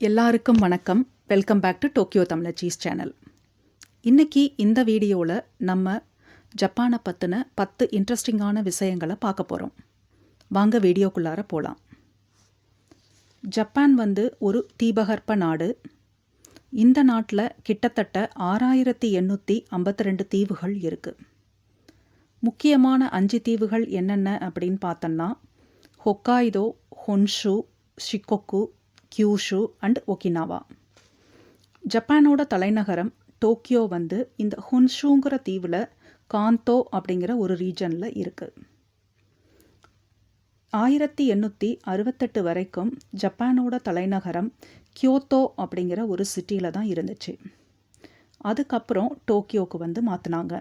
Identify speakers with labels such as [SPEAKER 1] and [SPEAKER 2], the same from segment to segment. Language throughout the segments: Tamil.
[SPEAKER 1] எல்லாருக்கும் வணக்கம். Welcome back to Tokyo Tamizhachis channel. இன்றைக்கி இந்த வீடியோவில் நம்ம ஜப்பானை பற்றின 10 இன்ட்ரெஸ்டிங்கான விஷயங்களை பார்க்க போகிறோம். வாங்க வீடியோக்குள்ளார போகலாம். ஜப்பான் ஒரு தீபகற்ப நாடு. இந்த நாட்டில் கிட்டத்தட்ட 6852 தீவுகள் இருக்குது. முக்கியமான 5 தீவுகள் என்னென்ன அப்படின்னு பார்த்தோன்னா ஹொக்காய்டோ, ஹொன்ஷு, ஷிக்கோக்கு, கியூஷு அண்ட் ஒகினாவா. ஜப்பானோட தலைநகரம் டோக்கியோ இந்த ஹொன்ஷுங்கிற தீவில் காந்தோ அப்படிங்கிற ஒரு ரீஜனில் இருக்குது. 1868 வரைக்கும் ஜப்பானோட தலைநகரம் கியோத்தோ அப்படிங்கிற ஒரு சிட்டியில் தான் இருந்துச்சு. அதுக்கப்புறம் டோக்கியோவுக்கு மாற்றினாங்க.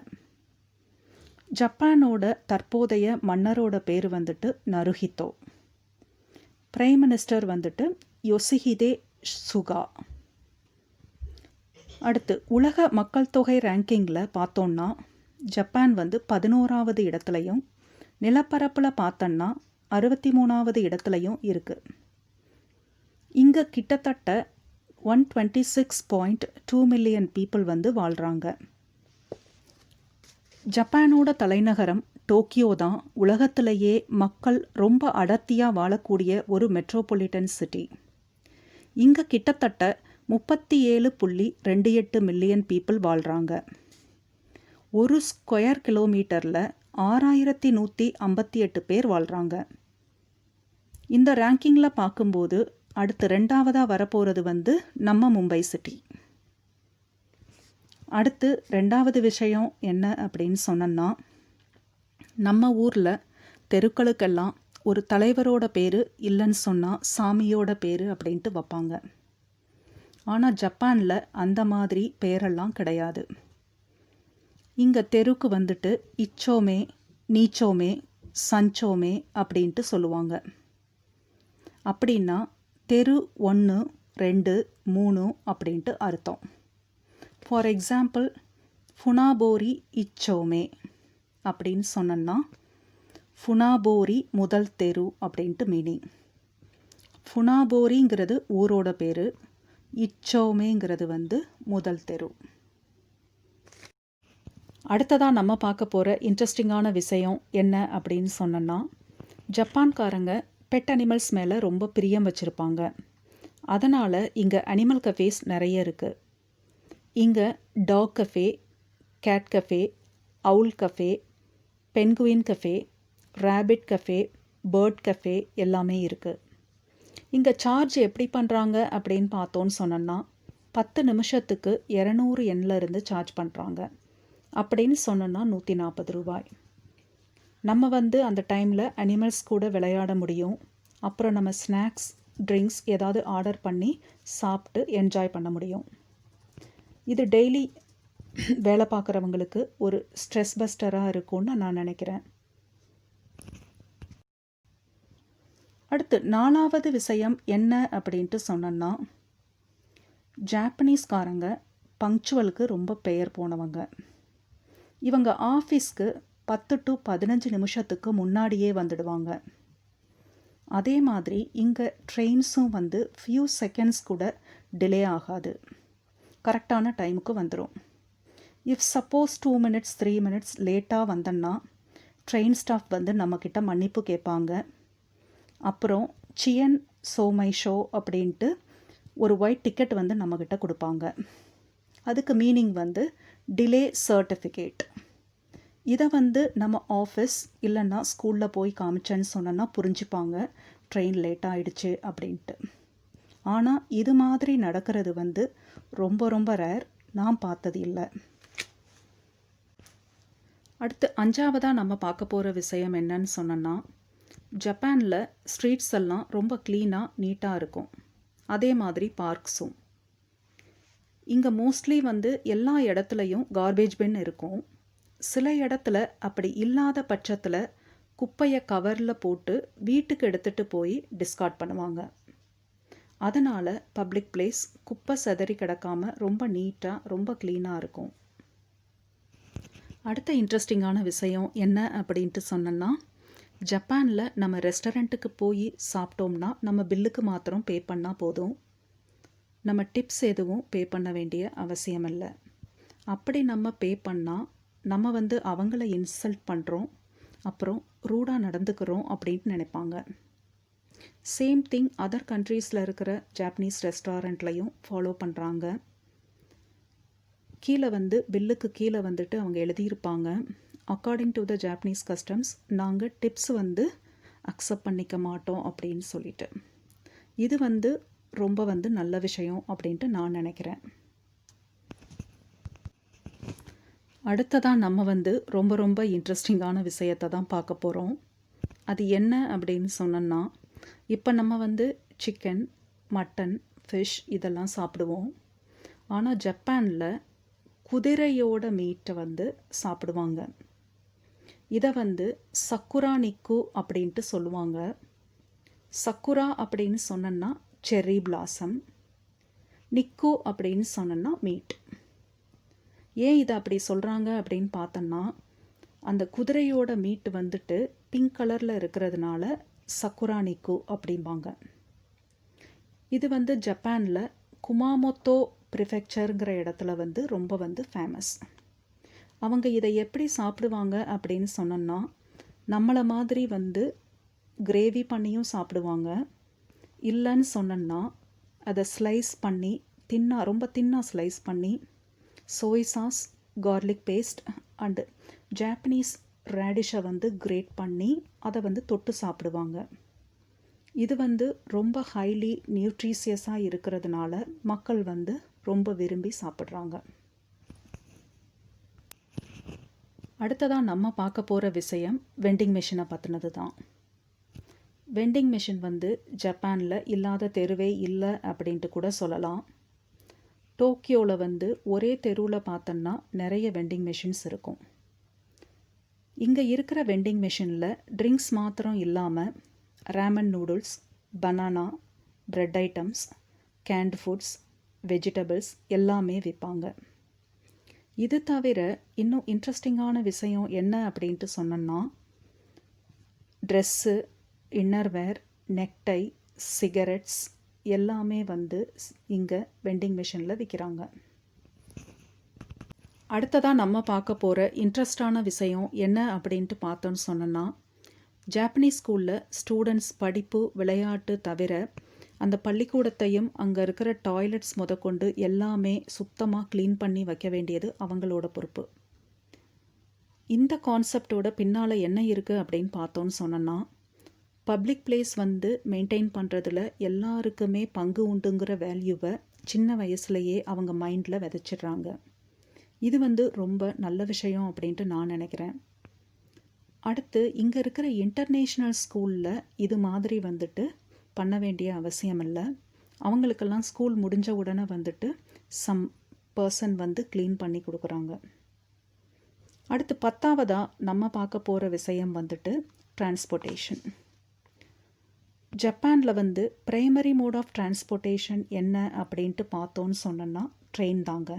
[SPEAKER 1] ஜப்பானோட தற்போதைய மன்னரோட பேர் நருஹிதோ. பிரைம் மினிஸ்டர் யோசிஹிதே சுகா. அடுத்து உலக மக்கள் தொகை ரேங்கிங்கில் பார்த்தோன்னா ஜப்பான் 11வது இடத்துலையும், நிலப்பரப்பில் பார்த்தோன்னா 63வது இடத்துலையும் இருக்குது. இங்கே கிட்டத்தட்ட 126.2 மில்லியன் பீப்புள் வாழ்கிறாங்க. ஜப்பானோட தலைநகரம் டோக்கியோ தான் உலகத்திலேயே மக்கள் ரொம்ப அடர்த்தியாக வாழக்கூடிய ஒரு மெட்ரோபாலிட்டன் சிட்டி. இங்கே கிட்டத்தட்ட 37.28 மில்லியன் பீப்புள் வாழ்கிறாங்க. ஒரு ஸ்கொயர் கிலோமீட்டரில் 6158 பேர் வாழ்கிறாங்க. இந்த ரேங்கிங்கில் பார்க்கும்போது அடுத்து 2ஆவதாக வரப்போகிறது நம்ம மும்பை சிட்டி. அடுத்து 2வது விஷயம் என்ன அப்படின்னு சொன்னோன்னா, நம்ம ஊரில் தெருக்களுக்கெல்லாம் ஒரு தலைவரோட பேர் இல்லைன்னு சொன்னால் சாமியோட பேர் அப்படின்ட்டு வைப்பாங்க. ஆனால் ஜப்பானில் அந்த மாதிரி பேரெல்லாம் கிடையாது. இங்கே தெருக்கு இச்சோமே, நீச்சோமே, சஞ்சோமே அப்படின்ட்டு சொல்லுவாங்க. அப்படின்னா தெரு 1, 2, 3 அப்படின்ட்டு அர்த்தம். ஃபார் எக்ஸாம்பிள், ஃபுனாபோரி இச்சோமே அப்படின்னு சொன்னோன்னா ஃபுனாபோரி முதல் தெரு அப்படின்ட்டு மீனிங். ஃபுனாபோரிங்கிறது ஊரோட பேர், இச்சோமேங்கிறது முதல் தெரு. அடுத்ததாக நம்ம பார்க்க போகிற இன்ட்ரெஸ்டிங்கான விஷயம் என்ன அப்படின்னு சொன்னோன்னா, ஜப்பான்காரங்க பெட் அனிமல்ஸ் மேலே ரொம்ப பிரியம் வச்சுருப்பாங்க. அதனால் இங்கே அனிமல் கஃபேஸ் நிறைய இருக்குது. இங்கே dog cafe, cat cafe, owl cafe, penguin cafe, rabbit cafe, bird cafe எல்லாமே இருக்குது. இங்கே சார்ஜ் எப்படி பண்ணுறாங்க அப்படின்னு பார்த்தோன்னு சொன்னோன்னா 10 நிமிஷத்துக்கு 200 யென்லேருந்து சார்ஜ் பண்ணுறாங்க. அப்படின்னு சொன்னோன்னா 140 ரூபாய். நம்ம அந்த டைமில் அனிமல்ஸ் கூட விளையாட முடியும். அப்புறம் நம்ம ஸ்நாக்ஸ், ட்ரிங்க்ஸ் ஏதாவது ஆர்டர் பண்ணி சாப்பிட்டு என்ஜாய் பண்ண முடியும். இது டெய்லி வேலை பார்க்குறவங்களுக்கு ஒரு ஸ்ட்ரெஸ் பஸ்டராக இருக்கும்னு நான் நினைக்கிறேன். அடுத்து 4வது விஷயம் என்ன அப்படின்ட்டு சொன்னோன்னா, ஜாப்பனீஸ்காரங்க பங்க்சுவலுக்கு ரொம்ப பெயர் போனவங்க. இவங்க ஆஃபீஸ்க்கு 10 to 15 நிமிஷத்துக்கு முன்னாடியே வந்துடுவாங்க. அதே மாதிரி இங்கே ட்ரெயின்ஸும் ஃபியூ செகண்ட்ஸ் கூட டிலே ஆகாது, கரெக்டான டைமுக்கு வந்துடும். இஃப் சப்போஸ் 2 minutes 3 minutes லேட்டாக வந்தோன்னா ட்ரெயின் ஸ்டாஃப் நம்மக்கிட்ட மன்னிப்பு கேட்பாங்க. அப்புறம் சியன் சோமை ஷோ அப்படின்ட்டு ஒரு ஒயிட் டிக்கெட் நம்மக்கிட்ட கொடுப்பாங்க. அதுக்கு மீனிங் டிலே சர்டிஃபிகேட். இதை நம்ம ஆஃபீஸ் இல்லைன்னா ஸ்கூலில் போய் காமிச்சேன்னு சொன்னோன்னா புரிஞ்சுப்பாங்க ட்ரெயின் லேட் ஆகிடுச்சு அப்படின்ட்டு. ஆனால் இது மாதிரி நடக்கிறது ரொம்ப ரொம்ப ரேர், நான் பார்த்தது இல்லை. அடுத்து 5ஆவதாக நம்ம பார்க்க போகிற விஷயம் என்னன்னு சொன்னோன்னா, ஜப்பானில் ஸ்ட்ரீட்ஸ் எல்லாம் ரொம்ப க்ளீனாக நீட்டாக இருக்கும். அதே மாதிரி பார்க்ஸும். இங்கே மோஸ்ட்லி எல்லா இடத்துலையும் கார்பேஜ் பின் இருக்கும். சில இடத்துல அப்படி இல்லாத பட்சத்தில் குப்பையை கவரில் போட்டு வீட்டுக்கு எடுத்துகிட்டு போய் டிஸ்கார்ட் பண்ணுவாங்க. அதனால் பப்ளிக் பிளேஸ் குப்பை செதறி கிடக்காமல் ரொம்ப நீட்டாக ரொம்ப க்ளீனாக இருக்கும். அடுத்த இன்ட்ரெஸ்டிங்கான விஷயம் என்ன அப்படின்ட்டு சொன்னோன்னா, ஜப்பானில் நம்ம ரெஸ்டாரண்ட்டுக்கு போய் சாப்பிட்டோம்னா நம்ம பில்லுக்கு மாத்திரம் பே பண்ணால் போதும். நம்ம டிப்ஸ் எதுவும் பே பண்ண வேண்டிய அவசியம் இல்லை. அப்படி நம்ம பே பண்ணால் நம்ம வந்து அவங்கள இன்சல்ட் பண்ணுறோம், அப்புறம் ரூடாக நடந்துக்கிறோம் அப்படின்னு நினைப்பாங்க. சேம் திங் அதர் கண்ட்ரீஸில் இருக்கிற ஜாப்பனீஸ் ரெஸ்டாரண்ட்லையும் ஃபாலோ பண்ணுறாங்க. கீழே வந்து பில்லுக்கு கீழே வந்துட்டு அவங்க எழுதியிருப்பாங்க, according to the Japanese customs நாங்கள் டிப்ஸ் வந்து அக்செப்ட் பண்ணிக்க மாட்டோம் அப்படின்னு சொல்லிட்டு. இது வந்து ரொம்ப வந்து நல்ல விஷயம் அப்படின்ட்டு நான் நினைக்கிறேன். அடுத்ததாக நம்ம வந்து ரொம்ப ரொம்ப இன்ட்ரெஸ்டிங்கான விஷயத்தை தான் பார்க்க போகிறோம். அது என்ன அப்படின்னு சொன்னோன்னா, இப்போ நம்ம வந்து சிக்கன், மட்டன், ஃபிஷ் இதெல்லாம் சாப்பிடுவோம். ஆனால் ஜப்பானில் குதிரையோட மீட்டை வந்து சாப்பிடுவாங்க. இதை வந்து சக்குரா நிக்கு அப்படின்ட்டு சொல்லுவாங்க. சக்குரா அப்படின்னு சொன்னோன்னா செர்ரி பிளாசம், நிக்கு அப்படின்னு சொன்னோன்னா மீட். ஏன் இதை அப்படி சொல்கிறாங்க அப்படின்னு பார்த்தோன்னா, அந்த குதிரையோட மீட் வந்துட்டு பிங்க் கலரில் இருக்கிறதுனால சக்குரா நிக்கு அப்படிம்பாங்க. இது வந்து ஜப்பானில் குமாமோட்டோ ப்ரிஃபெக்சருங்கிற இடத்துல வந்து ரொம்ப வந்து ஃபேமஸ். அவங்க இதை எப்படி சாப்பிடுவாங்க அப்படின்னு சொன்னோன்னா, நம்மளை மாதிரி வந்து கிரேவி பண்ணியும் சாப்பிடுவாங்க. இல்லைன்னு சொன்னோன்னா அதை ஸ்லைஸ் பண்ணி ரொம்ப தின்னாக ஸ்லைஸ் பண்ணி soy sauce, garlic paste and Japanese ரேடிஷை வந்து கிரேட் பண்ணி அதை வந்து தொட்டு சாப்பிடுவாங்க. இது வந்து ரொம்ப ஹைலி நியூட்ரிஷியஸாக இருக்கிறதுனால மக்கள் வந்து ரொம்ப விரும்பி சாப்பிட்றாங்க. அடுத்ததாக நம்ம பார்க்க போகிற விஷயம் வெண்டிங் மிஷினை பற்றினது தான். வெண்டிங் மிஷின் வந்து ஜப்பானில் இல்லாத தெருவே இல்லை அப்படின்ட்டு கூட சொல்லலாம். டோக்கியோவில் வந்து ஒரே தெருவில் பார்த்தோன்னா நிறைய வெண்டிங் மிஷின்ஸ் இருக்கும். இங்கே இருக்கிற வெண்டிங் மிஷினில் ட்ரிங்க்ஸ் மாத்திரம் இல்லாமல் ramen noodles, banana, bread items, Cantt foods, vegetables எல்லாமே விற்பாங்க. இது தவிர இன்னும் இன்ட்ரெஸ்டிங்கான விஷயம் என்ன அப்படின்ட்டு சொன்னோன்னா, ட்ரெஸ்ஸு, இன்னர்வேர், நெக்டை, சிகரெட்ஸ் எல்லாமே வந்து இங்கே வெண்டிங் மிஷினில் விற்கிறாங்க. அடுத்ததாக நம்ம பார்க்க போகிற இன்ட்ரெஸ்டான விஷயம் என்ன அப்படின்ட்டு பார்த்தோன்னு சொன்னோன்னா, ஜாப்பனீஸ் ஸ்கூலில் ஸ்டூடெண்ட்ஸ் படிப்பு, விளையாட்டு தவிர அந்த பள்ளிக்கூடத்தையும் அங்கே இருக்கிற டாய்லெட்ஸ் முதற்கொண்டு எல்லாமே சுத்தமாக க்ளீன் பண்ணி வைக்க வேண்டியது அவங்களோட பொறுப்பு. இந்த கான்செப்டோட பின்னால் என்ன இருக்குது அப்படின்னு பார்த்தோன்னு சொன்னோன்னா, பப்ளிக் பிளேஸ் வந்து மெயின்டைன் பண்ணுறதுல எல்லாருக்குமே பங்கு உண்டுங்கிற வேல்யூவை சின்ன வயசுலையே அவங்க மைண்டில் விதைச்சிடுறாங்க. இது வந்து ரொம்ப நல்ல விஷயம் அப்படின்ட்டு நான் நினைக்கிறேன். அடுத்து இங்கே இருக்கிற இன்டர்நேஷ்னல் ஸ்கூலில் இது மாதிரி வந்துட்டு பண்ண வேண்டிய அவசியம் இல்லை. அவங்களுக்கெல்லாம் ஸ்கூல் முடிஞ்ச உடனே வந்துட்டு சம் பர்சன் வந்து க்ளீன் பண்ணி கொடுக்குறாங்க. அடுத்து 10ஆவதாக நம்ம பார்க்க போகிற விஷயம் வந்துட்டு டிரான்ஸ்போர்ட்டேஷன். ஜப்பானில் வந்து பிரைமரி மோட் ஆஃப் டிரான்ஸ்போர்ட்டேஷன் என்ன அப்படின்ட்டு பார்த்தோன்னு சொன்னோன்னா ட்ரெயின் தாங்க.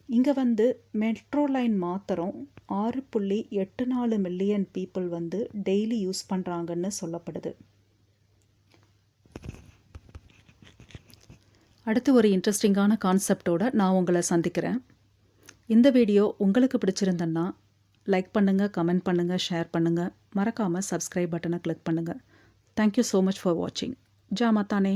[SPEAKER 1] இங்கே வந்து மெட்ரோ லைன் மாத்திரம் 6.84 மில்லியன் பீப்புள் வந்து டெய்லி யூஸ் பண்ணுறாங்கன்னு சொல்லப்படுது. அடுத்து ஒரு இன்ட்ரெஸ்டிங்கான கான்செப்டோடு நான் உங்களை சந்திக்கிறேன். இந்த வீடியோ உங்களுக்கு பிடிச்சிருந்தன்னா லைக் பண்ணுங்கள், கமெண்ட் பண்ணுங்கள், ஷேர் பண்ணுங்கள். மறக்காமல் சப்ஸ்கிரைப் பட்டனை கிளிக் பண்ணுங்கள். Thank you so much for watching. Ja matane.